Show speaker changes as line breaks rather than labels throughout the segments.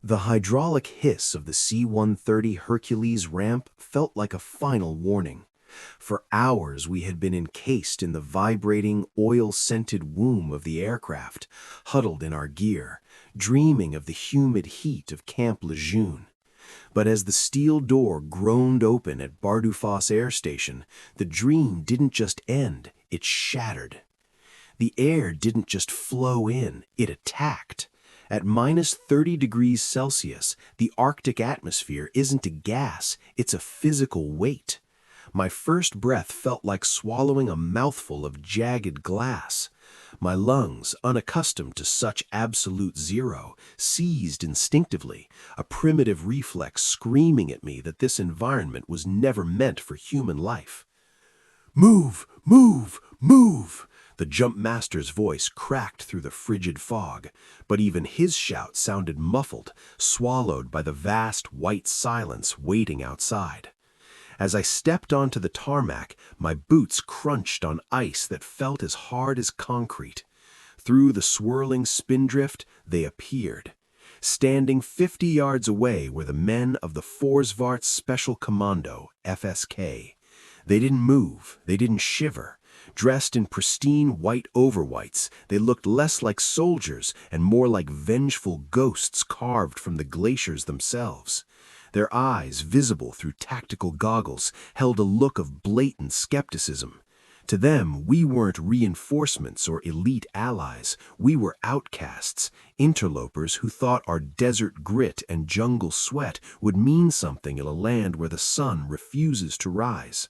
The hydraulic hiss of the C-130 Hercules ramp felt like a final warning. For hours we had been encased in the vibrating, oil-scented womb of the aircraft, huddled in our gear, dreaming of the humid heat of Camp Lejeune. But as the steel door groaned open at Bardufoss Air Station, the dream didn't just end, it shattered. The air didn't just flow in, it attacked. At minus 30 degrees Celsius, the Arctic atmosphere isn't a gas, it's a physical weight. My first breath felt like swallowing a mouthful of jagged glass. My lungs, unaccustomed to such absolute zero, seized instinctively, a primitive reflex screaming at me that this environment was never meant for human life. "Move! Move! Move!" The jump master's voice cracked through the frigid fog, but even his shout sounded muffled, swallowed by the vast white silence waiting outside. As I stepped onto the tarmac, my boots crunched on ice that felt as hard as concrete. Through the swirling spindrift, they appeared. Standing 50 yards away were the men of the Forsvarts Special Commando, FSK. They didn't move, they didn't shiver. Dressed in pristine white overwhites, they looked less like soldiers and more like vengeful ghosts carved from the glaciers themselves. Their eyes, visible through tactical goggles, held a look of blatant skepticism. To them, we weren't reinforcements or elite allies. We were outcasts, interlopers who thought our desert grit and jungle sweat would mean something in a land where the sun refuses to rise.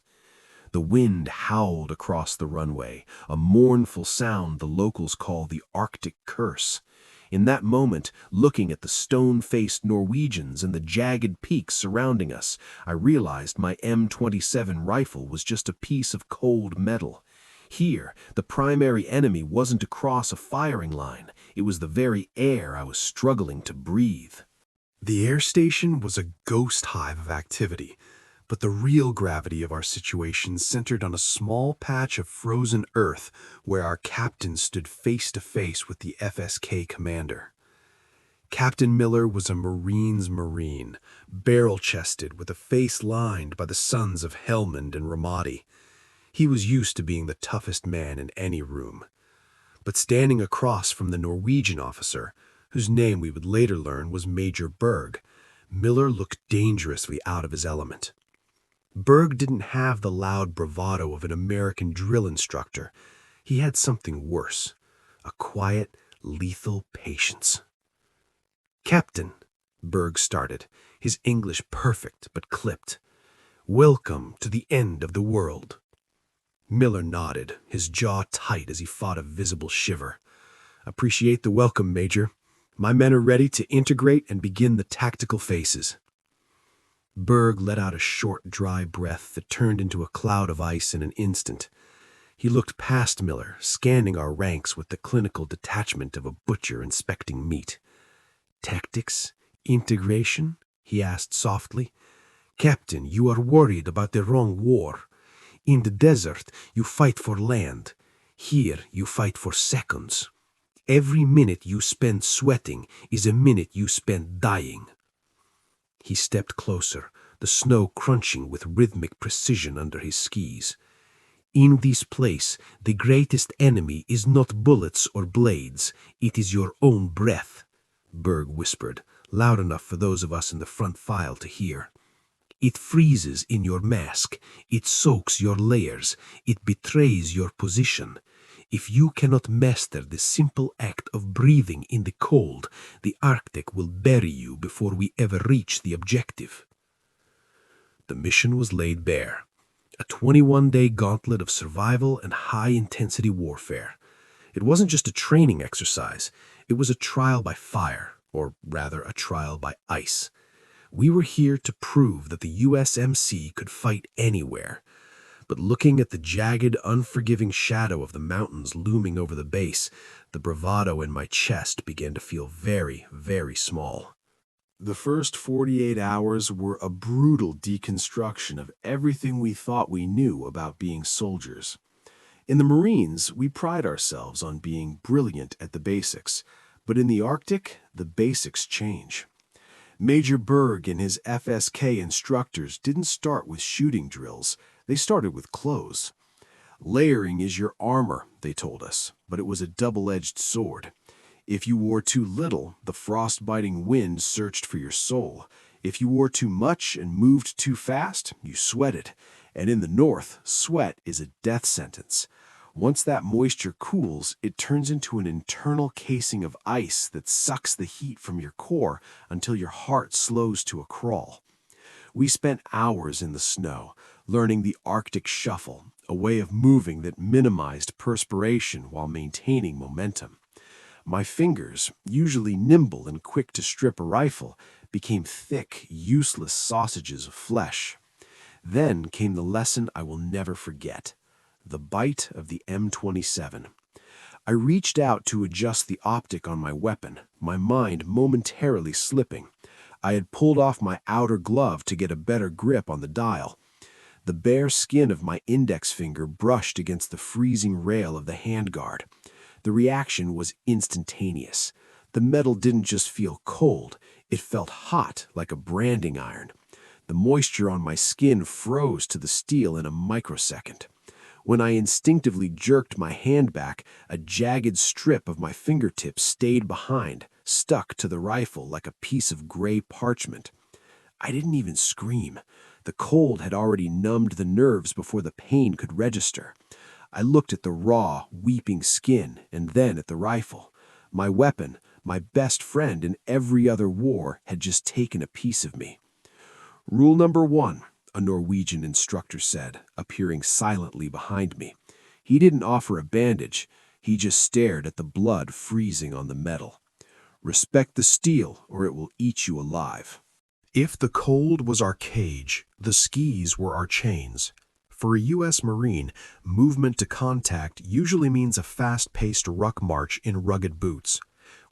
The wind howled across the runway, a mournful sound the locals call the Arctic curse. In that moment, looking at the stone-faced Norwegians and the jagged peaks surrounding us, I realized my M27 rifle was just a piece of cold metal. Here, the primary enemy wasn't across a firing line. It was the very air I was struggling to breathe. The air station was a ghost hive of activity, but the real gravity of our situation centered on a small patch of frozen earth where our captain stood face to face with the FSK commander. Captain Miller was a Marine's Marine, barrel-chested with a face lined by the sons of Helmand and Ramadi. He was used to being the toughest man in any room. But standing across from the Norwegian officer, whose name we would later learn was Major Berg, Miller looked dangerously out of his element. Berg didn't have the loud bravado of an American drill instructor. He had something worse, a quiet, lethal patience. "Captain," Berg started, his English perfect but clipped. "Welcome to the end of the world." Miller nodded, his jaw tight as he fought a visible shiver. "Appreciate the welcome, Major. My men are ready to integrate and begin the tactical phases." Berg let out a short, dry breath that turned into a cloud of ice in an instant. He looked past Miller, scanning our ranks with the clinical detachment of a butcher inspecting meat. "Tactics? Integration?" he asked softly. "Captain, you are worried about the wrong war. In the desert, you fight for land. Here, you fight for seconds. Every minute you spend sweating is a minute you spend dying." He stepped closer, the snow crunching with rhythmic precision under his skis. "In this place, the greatest enemy is not bullets or blades, it is your own breath," Berg whispered, loud enough for those of us in the front file to hear. "It freezes in your mask, it soaks your layers, it betrays your position. If you cannot master the simple act of breathing in the cold, the Arctic will bury you before we ever reach the objective." The mission was laid bare. A 21-day gauntlet of survival and high-intensity warfare. It wasn't just a training exercise, it was a trial by fire, or rather a trial by ice. We were here to prove that the USMC could fight anywhere. But looking at the jagged, unforgiving shadow of the mountains looming over the base, the bravado in my chest began to feel very, very small. The first 48 hours were a brutal deconstruction of everything we thought we knew about being soldiers. In the Marines, we pride ourselves on being brilliant at the basics, but in the Arctic, the basics change. Major Berg and his FSK instructors didn't start with shooting drills, they started with clothes. Layering is your armor, they told us, but it was a double-edged sword. If you wore too little, the frost-biting wind searched for your soul. If you wore too much and moved too fast, you sweated. And in the north, sweat is a death sentence. Once that moisture cools, it turns into an internal casing of ice that sucks the heat from your core until your heart slows to a crawl. We spent hours in the snow, learning the Arctic shuffle, a way of moving that minimized perspiration while maintaining momentum. My fingers, usually nimble and quick to strip a rifle, became thick, useless sausages of flesh. Then came the lesson I will never forget. The bite of the M27. I reached out to adjust the optic on my weapon, my mind momentarily slipping. I had pulled off my outer glove to get a better grip on the dial. The bare skin of my index finger brushed against the freezing rail of the handguard. The reaction was instantaneous. The metal didn't just feel cold, it felt hot like a branding iron. The moisture on my skin froze to the steel in a microsecond. When I instinctively jerked my hand back, a jagged strip of my fingertips stayed behind, stuck to the rifle like a piece of gray parchment. I didn't even scream. The cold had already numbed the nerves before the pain could register. I looked at the raw, weeping skin and then at the rifle. My weapon, my best friend in every other war, had just taken a piece of me. Rule number 1, a Norwegian instructor said, appearing silently behind me. He didn't offer a bandage. He just stared at the blood freezing on the metal. Respect the steel, or it will eat you alive. If the cold was our cage, the skis were our chains. For a U.S. Marine, movement to contact usually means a fast-paced ruck march in rugged boots.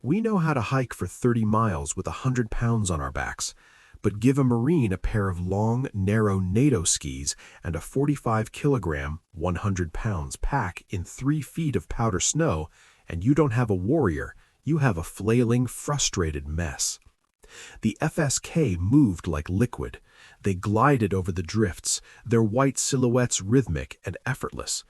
We know how to hike for 30 miles with 100 pounds on our backs. But give a Marine a pair of long, narrow NATO skis and a 45-kilogram, 100 pounds pack in 3 feet of powder snow, and you don't have a warrior, you have a flailing, frustrated mess. The FSK moved like liquid. They glided over the drifts, their white silhouettes rhythmic and effortless.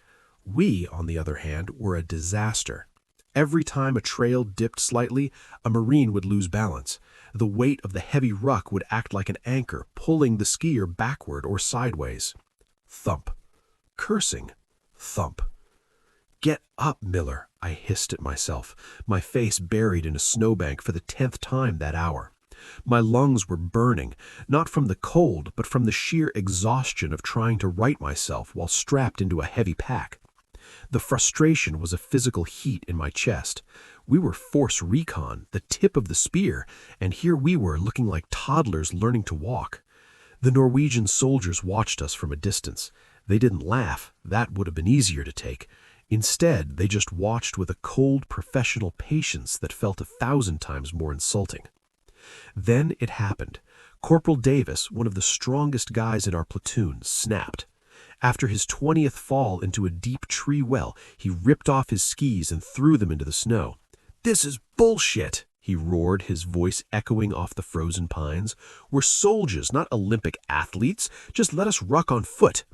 We, on the other hand, were a disaster. Every time a trail dipped slightly, a Marine would lose balance. The weight of the heavy ruck would act like an anchor, pulling the skier backward or sideways. Thump. Cursing. Thump. Get up, Miller, I hissed at myself, my face buried in a snowbank for the 10th time that hour. My lungs were burning, not from the cold, but from the sheer exhaustion of trying to right myself while strapped into a heavy pack. The frustration was a physical heat in my chest. We were force recon, the tip of the spear, and here we were looking like toddlers learning to walk. The Norwegian soldiers watched us from a distance. They didn't laugh. That would have been easier to take. Instead, they just watched with a cold professional patience that felt 1,000 times more insulting. Then it happened. Corporal Davis, one of the strongest guys in our platoon, snapped. After his 20th fall into a deep tree well, he ripped off his skis and threw them into the snow. "This is bullshit," he roared, his voice echoing off the frozen pines. "We're soldiers, not Olympic athletes. Just let us ruck on foot."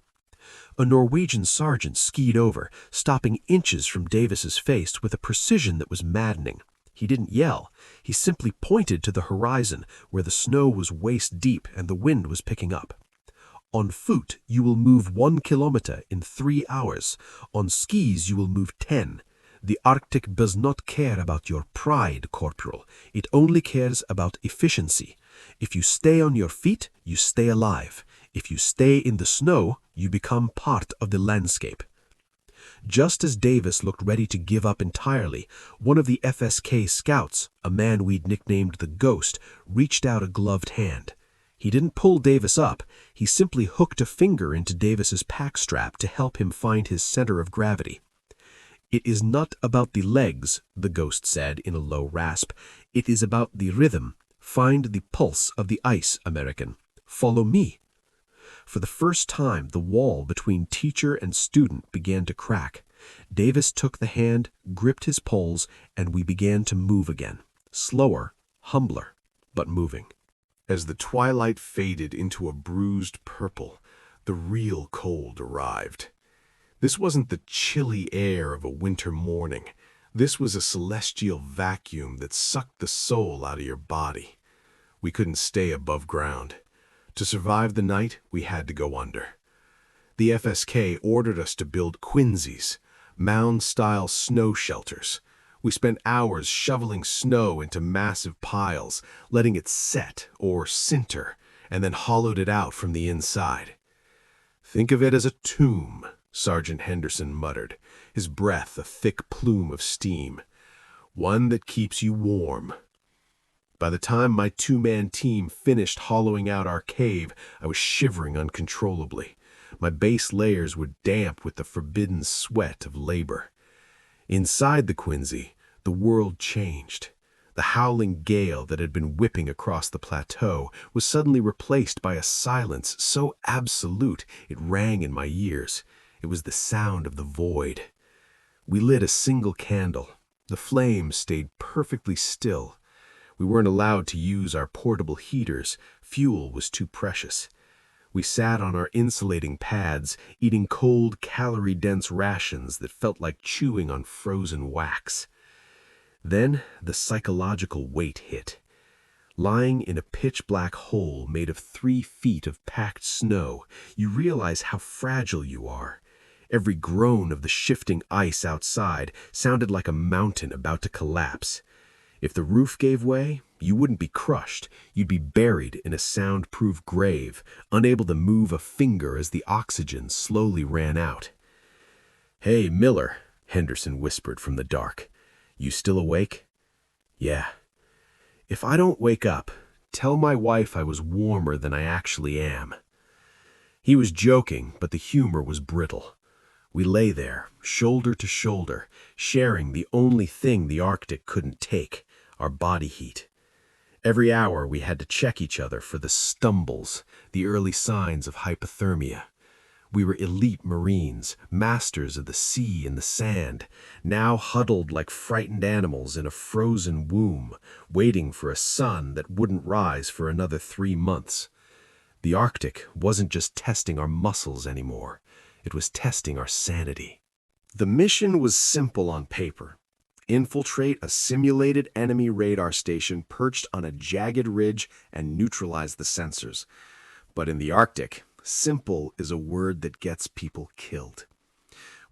A Norwegian sergeant skied over, stopping inches from Davis's face with a precision that was maddening. He didn't yell. He simply pointed to the horizon, where the snow was waist deep and the wind was picking up. "On foot, you will move 1 kilometer in 3 hours. On skis, you will move 10. The Arctic does not care about your pride, Corporal. It only cares about efficiency. If you stay on your feet, you stay alive. If you stay in the snow, you become part of the landscape." Just as Davis looked ready to give up entirely, one of the FSK scouts, a man we'd nicknamed the Ghost, reached out a gloved hand. He didn't pull Davis up, he simply hooked a finger into Davis's pack strap to help him find his center of gravity. "It is not about the legs," the Ghost said in a low rasp. "It is about the rhythm. Find the pulse of the ice, American. Follow me." For the first time, the wall between teacher and student began to crack. Davis took the hand, gripped his poles, and we began to move again. Slower, humbler, but moving. As the twilight faded into a bruised purple, the real cold arrived. This wasn't the chilly air of a winter morning. This was a celestial vacuum that sucked the soul out of your body. We couldn't stay above ground. To survive the night, we had to go under. The FSK ordered us to build quinzees, mound-style snow shelters. We spent hours shoveling snow into massive piles, letting it set or sinter, and then hollowed it out from the inside. "Think of it as a tomb," Sergeant Henderson muttered, his breath a thick plume of steam. "One that keeps you warm." By the time my two-man team finished hollowing out our cave, I was shivering uncontrollably. My base layers were damp with the forbidden sweat of labor. Inside the quinzee, the world changed. The howling gale that had been whipping across the plateau was suddenly replaced by a silence so absolute it rang in my ears. It was the sound of the void. We lit a single candle. The flame stayed perfectly still. We weren't allowed to use our portable heaters. Fuel was too precious. We sat on our insulating pads, eating cold, calorie-dense rations that felt like chewing on frozen wax. Then the psychological weight hit. Lying in a pitch-black hole made of 3 feet of packed snow, you realize how fragile you are. Every groan of the shifting ice outside sounded like a mountain about to collapse. If the roof gave way, you wouldn't be crushed. You'd be buried in a soundproof grave, unable to move a finger as the oxygen slowly ran out. "Hey, Miller," Henderson whispered from the dark. "You still awake?" "Yeah." "If I don't wake up, tell my wife I was warmer than I actually am." He was joking, but the humor was brittle. We lay there, shoulder to shoulder, sharing the only thing the Arctic couldn't take, our body heat. Every hour we had to check each other for the stumbles, the early signs of hypothermia. We were elite Marines, masters of the sea and the sand, now huddled like frightened animals in a frozen womb, waiting for a sun that wouldn't rise for another 3 months. The Arctic wasn't just testing our muscles anymore. It was testing our sanity. The mission was simple on paper. Infiltrate a simulated enemy radar station perched on a jagged ridge and neutralize the sensors. But in the Arctic, simple is a word that gets people killed.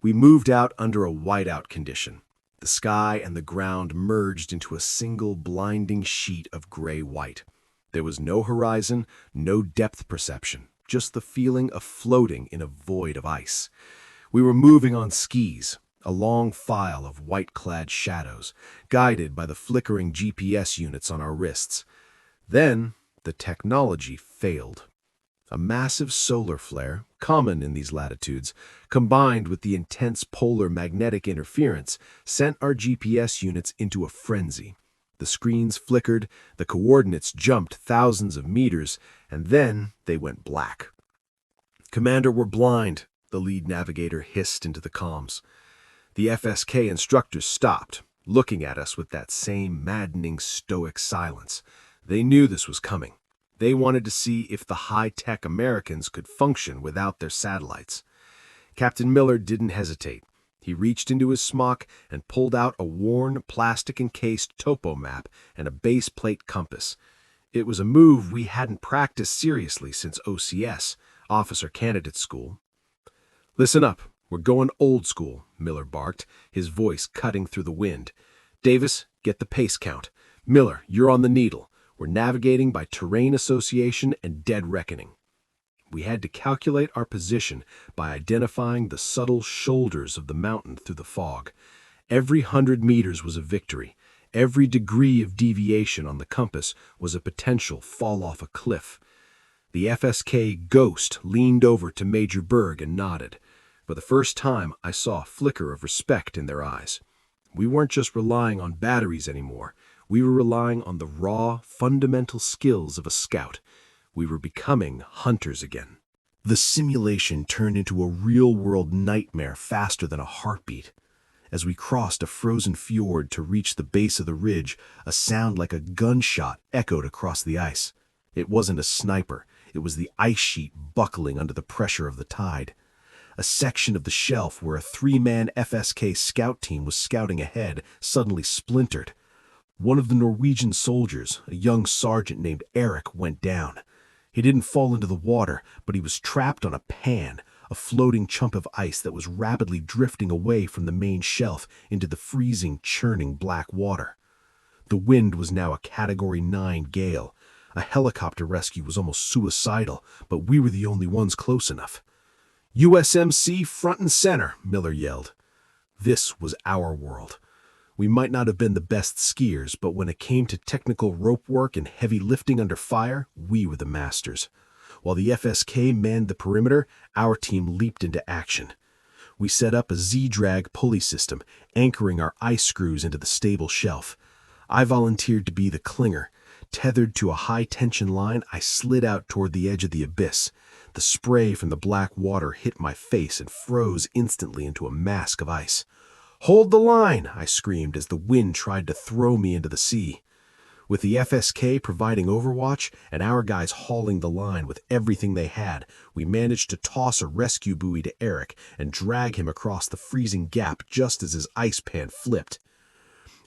We moved out under a whiteout condition. The sky and the ground merged into a single blinding sheet of gray-white. There was no horizon, no depth perception, just the feeling of floating in a void of ice. We were moving on skis, a long file of white-clad shadows, guided by the flickering GPS units on our wrists. Then the technology failed. A massive solar flare, common in these latitudes, combined with the intense polar magnetic interference, sent our GPS units into a frenzy. The screens flickered, the coordinates jumped thousands of meters, and then they went black. "Commander, we're blind," the lead navigator hissed into the comms. The FSK instructors stopped, looking at us with that same maddening stoic silence. They knew this was coming. They wanted to see if the high-tech Americans could function without their satellites. Captain Miller didn't hesitate. He reached into his smock and pulled out a worn, plastic-encased topo map and a base plate compass. It was a move we hadn't practiced seriously since OCS, Officer Candidate School. "Listen up, we're going old school," Miller barked, his voice cutting through the wind. "Davis, get the pace count. Miller, you're on the needle. We're navigating by terrain association and dead reckoning." We had to calculate our position by identifying the subtle shoulders of the mountain through the fog. Every 100 meters was a victory. Every degree of deviation on the compass was a potential fall off a cliff. The FSK ghost leaned over to Major Berg and nodded. For the first time, I saw a flicker of respect in their eyes. We weren't just relying on batteries anymore. We were relying on the raw, fundamental skills of a scout. We were becoming hunters again. The simulation turned into a real-world nightmare faster than a heartbeat. As we crossed a frozen fjord to reach the base of the ridge, a sound like a gunshot echoed across the ice. It wasn't a sniper. It was the ice sheet buckling under the pressure of the tide. A section of the shelf where a three-man FSK scout team was scouting ahead suddenly splintered. One of the Norwegian soldiers, a young sergeant named Eric, went down. He didn't fall into the water, but he was trapped on a pan, a floating chunk of ice that was rapidly drifting away from the main shelf into the freezing, churning black water. The wind was now a Category 9 gale. A helicopter rescue was almost suicidal, but we were the only ones close enough. USMC front and center, Miller yelled. This was our world. We might not have been the best skiers, but when it came to technical rope work and heavy lifting under fire, we were the masters. While the FSK manned the perimeter, our team leaped into action. We set up a Z-drag pulley system, anchoring our ice screws into the stable shelf. I volunteered to be the clinger. Tethered to a high-tension line, I slid out toward the edge of the abyss. The spray from the black water hit my face and froze instantly into a mask of ice. "Hold the line!" I screamed as the wind tried to throw me into the sea. With the FSK providing overwatch and our guys hauling the line with everything they had, we managed to toss a rescue buoy to Eric and drag him across the freezing gap just as his ice pan flipped.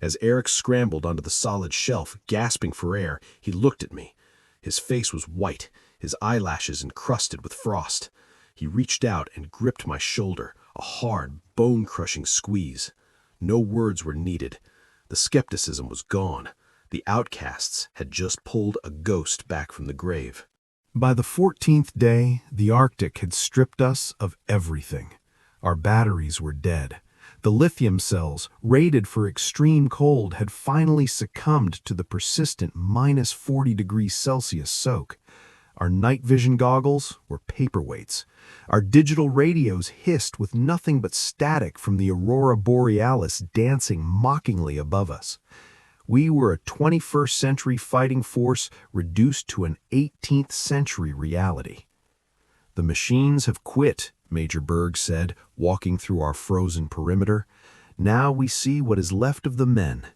As Eric scrambled onto the solid shelf, gasping for air, he looked at me. His face was white, his eyelashes encrusted with frost. He reached out and gripped my shoulder, a hard, bone-crushing squeeze. No words were needed. The skepticism was gone. The outcasts had just pulled a ghost back from the grave. By the 14th day, the Arctic had stripped us of everything. Our batteries were dead. The lithium cells, rated for extreme cold, had finally succumbed to the persistent minus 40 degrees Celsius soak. Our night vision goggles were paperweights. Our digital radios hissed with nothing but static from the aurora borealis dancing mockingly above us. We were a 21st century fighting force reduced to an 18th century reality. "The machines have quit," Major Berg said, walking through our frozen perimeter. "Now we see what is left of the men."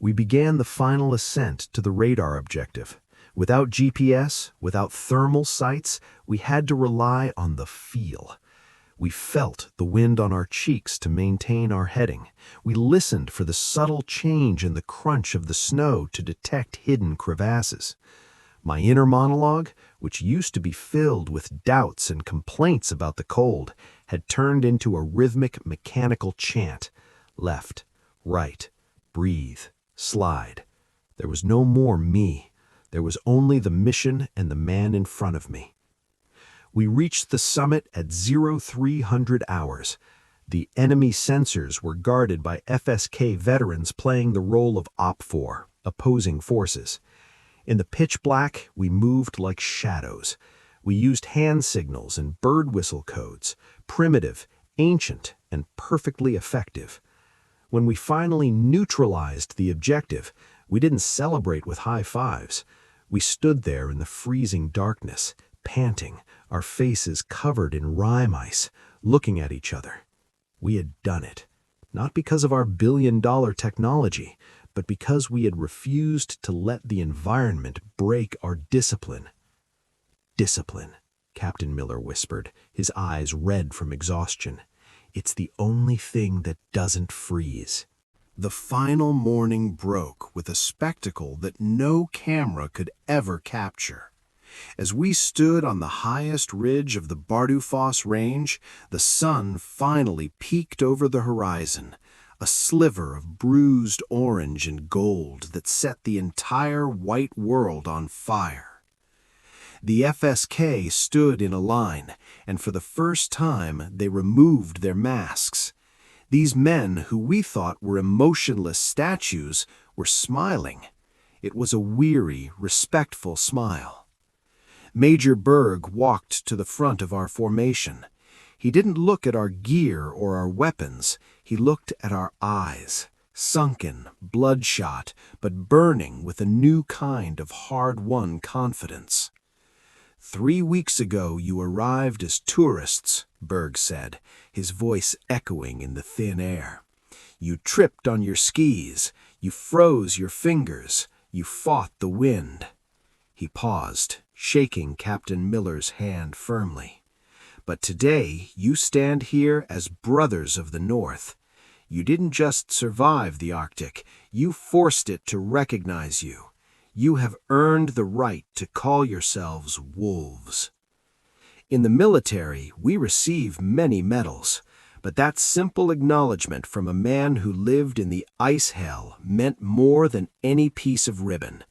We began the final ascent to the radar objective. Without GPS, without thermal sights, we had to rely on the feel. We felt the wind on our cheeks to maintain our heading. We listened for the subtle change in the crunch of the snow to detect hidden crevasses. My inner monologue, which used to be filled with doubts and complaints about the cold, had turned into a rhythmic, mechanical chant. Left, right, breathe, slide. There was no more me. There was only the mission and the man in front of me. We reached the summit at 0300 hours. The enemy sensors were guarded by FSK veterans playing the role of OP4, opposing forces. In the pitch black, we moved like shadows. We used hand signals and bird whistle codes, primitive, ancient, and perfectly effective. When we finally neutralized the objective, we didn't celebrate with high fives. We stood there in the freezing darkness, panting, our faces covered in rime ice, looking at each other. We had done it, not because of our billion-dollar technology, but because we had refused to let the environment break our discipline. "Discipline," Captain Miller whispered, his eyes red from exhaustion. "It's the only thing that doesn't freeze." The final morning broke with a spectacle that no camera could ever capture. As we stood on the highest ridge of the Bardufoss Range, the sun finally peeked over the horizon, a sliver of bruised orange and gold that set the entire white world on fire. The FSK stood in a line, and for the first time they removed their masks. These men, who we thought were emotionless statues, were smiling. It was a weary, respectful smile. Major Berg walked to the front of our formation. He didn't look at our gear or our weapons. He looked at our eyes, sunken, bloodshot, but burning with a new kind of hard-won confidence. "3 weeks ago you arrived as tourists," Berg said, his voice echoing in the thin air. "You tripped on your skis, you froze your fingers, you fought the wind." He paused, shaking Captain Miller's hand firmly. "But today you stand here as brothers of the North. You didn't just survive the Arctic, you forced it to recognize you. You have earned the right to call yourselves wolves." In the military, we receive many medals, but that simple acknowledgement from a man who lived in the ice hell meant more than any piece of ribbon.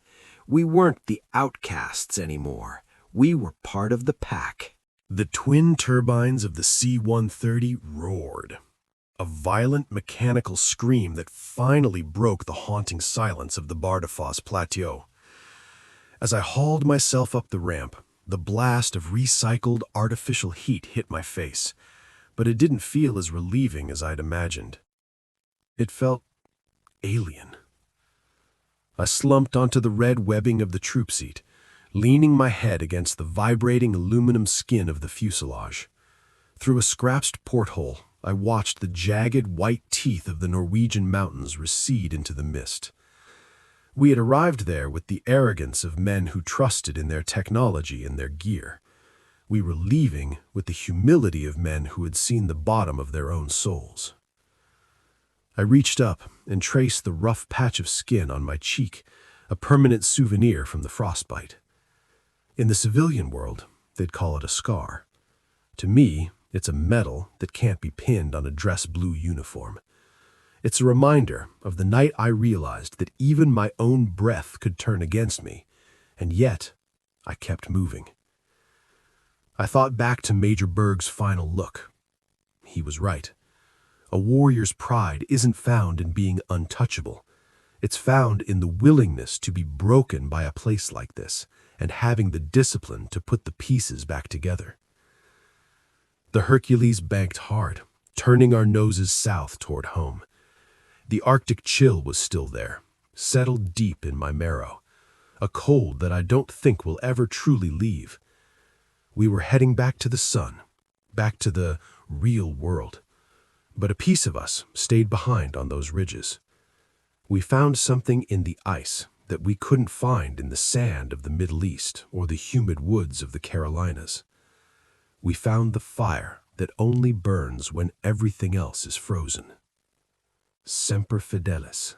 We weren't the outcasts anymore. We were part of the pack.
The twin turbines of the C-130 roared, a violent mechanical scream that finally broke the haunting silence of the Bardufoss Plateau. As I hauled myself up the ramp, the blast of recycled artificial heat hit my face, but it didn't feel as relieving as I'd imagined. It felt alien. I slumped onto the red webbing of the troop seat, leaning my head against the vibrating aluminum skin of the fuselage. Through a scratched porthole, I watched the jagged white teeth of the Norwegian mountains recede into the mist. We had arrived there with the arrogance of men who trusted in their technology and their gear. We were leaving with the humility of men who had seen the bottom of their own souls. I reached up and traced the rough patch of skin on my cheek, a permanent souvenir from the frostbite. In the civilian world, they'd call it a scar. To me, it's a medal that can't be pinned on a dress blue uniform. It's a reminder of the night I realized that even my own breath could turn against me, and yet I kept moving. I thought back to Major Berg's final look. He was right. A warrior's pride isn't found in being untouchable. It's found in the willingness to be broken by a place like this and having the discipline to put the pieces back together. The Hercules banked hard, turning our noses south toward home. The Arctic chill was still there, settled deep in my marrow, a cold that I don't think will ever truly leave. We were heading back to the sun, back to the real world. But a piece of us stayed behind on those ridges. We found something in the ice that we couldn't find in the sand of the Middle East or the humid woods of the Carolinas. We found the fire that only burns when everything else is frozen. Semper Fidelis.